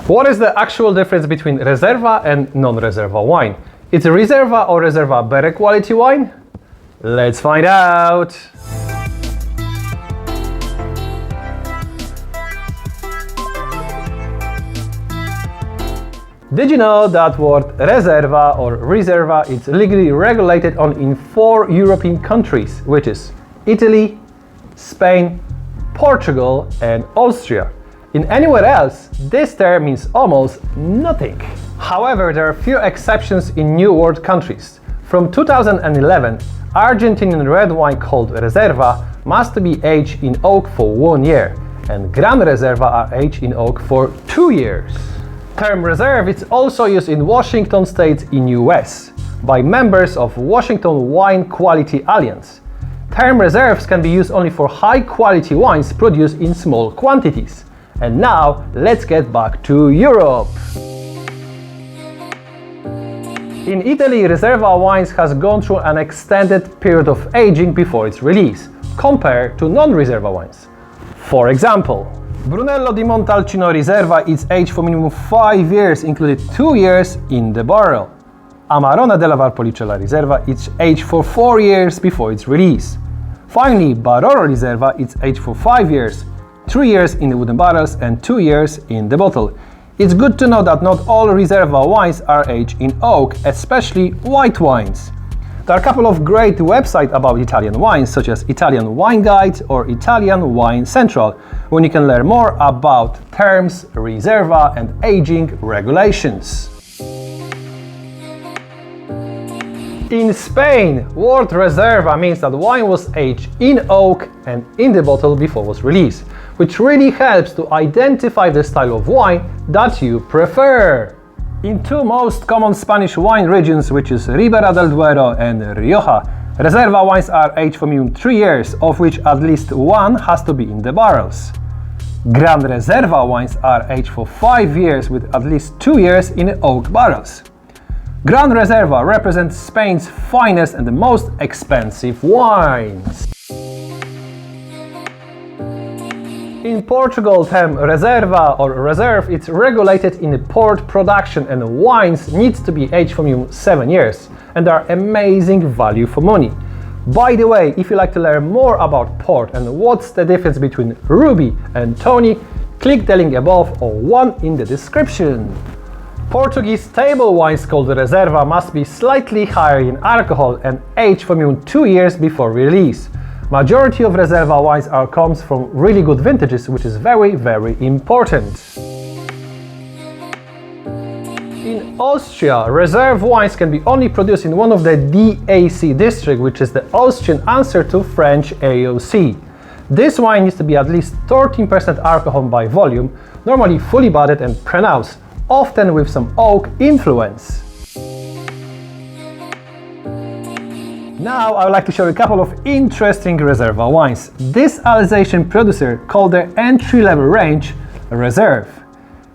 What is the actual difference between Reserva and non-Reserva wine? Is Riserva or Reserva better quality wine? Let's find out! Did you know that word Reserva or Riserva is legally regulated on in 4 European countries, which is Italy, Spain, Portugal and Austria. In anywhere else, this term means almost nothing. However, there are few exceptions in New World countries. From 2011, Argentinian red wine called Reserva must be aged in oak for 1 year, and Gran Reserva are aged in oak for 2 years. Term reserve is also used in Washington State in US by members of Washington Wine Quality Alliance. Term reserves can be used only for high quality wines produced in small quantities. And now let's get back to Europe. In Italy, Riserva wines has gone through an extended period of aging before its release, compared to non-Riserva wines. For example, Brunello di Montalcino Riserva is aged for minimum 5 years, including 2 years in the barrel. Amarone della Valpolicella Riserva is aged for 4 years before its release. Finally, Barolo Riserva is aged for 5 years, 3 years in the wooden barrels and 2 years in the bottle. It's good to know that not all Riserva wines are aged in oak, especially white wines. There are a couple of great websites about Italian wines, such as Italian Wine Guide or Italian Wine Central, when you can learn more about terms, Riserva and aging regulations. In Spain, word Reserva means that wine was aged in oak and in the bottle before it was released, which really helps to identify the style of wine that you prefer. In 2 most common Spanish wine regions, which is Ribera del Duero and Rioja, Reserva wines are aged for minimum 3 years, of which at least 1 has to be in the barrels. Gran Reserva wines are aged for 5 years with at least 2 years in oak barrels. Gran Reserva represents Spain's finest and the most expensive wines. In Portugal, term Reserva or Reserve is regulated in the port production, and wines need to be aged for minimum 7 years and are amazing value for money. By the way, if you like to learn more about port and what's the difference between Ruby and Tony, click the link above or one in the description. Portuguese table wines called Reserva must be slightly higher in alcohol and aged for minimum 2 years before release. Majority of Reserva wines comes from really good vintages, which is very important. In Austria, Reserve wines can be only produced in one of the DAC district, which is the Austrian answer to French AOC. This wine needs to be at least 13% alcohol by volume, normally fully bodied and pronounced, often with some oak influence. Now I would like to show you a couple of interesting Reserva wines. This Alsatian producer called their entry-level range Reserve.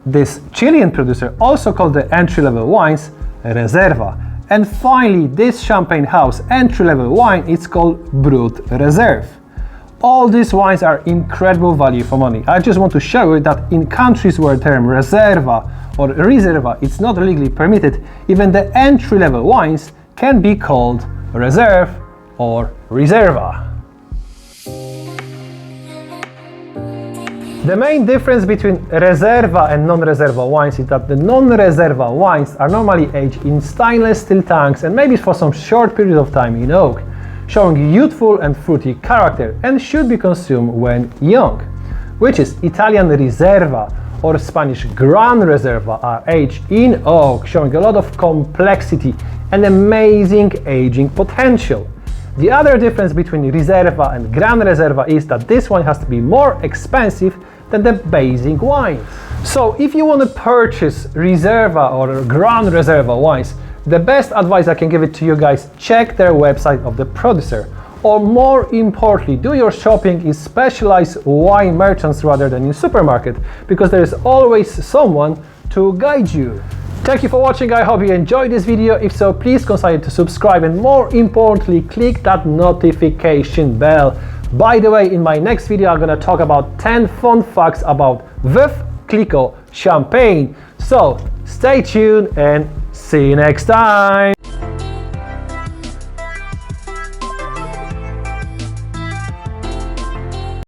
This Chilean producer also called the entry-level wines Reserva. And finally, this Champagne house entry-level wine is called Brut Reserve. All these wines are incredible value for money. I just want to show you that in countries where the term Reserva or Riserva is not legally permitted, even the entry-level wines can be called Reserve or Riserva. The main difference between Reserva and non-Reserva wines is that the non-Reserva wines are normally aged in stainless steel tanks and maybe for some short period of time in oak, showing youthful and fruity character and should be consumed when young, which is Italian Riserva or Spanish Gran Reserva are aged in oak, showing a lot of complexity and amazing aging potential. The other difference between Riserva and Gran Reserva is that this one has to be more expensive than the basic wines. So if you want to purchase Riserva or Gran Reserva wines, the best advice I can give it to you guys, check their website of the producer. Or more importantly, do your shopping in specialized wine merchants rather than in supermarket, because there is always someone to guide you. Thank you for watching, I hope you enjoyed this video. If so, please consider to subscribe and more importantly, click that notification bell. By the way, in my next video, I'm going to talk about 10 fun facts about Veuve Clicquot champagne. So stay tuned and see you next time.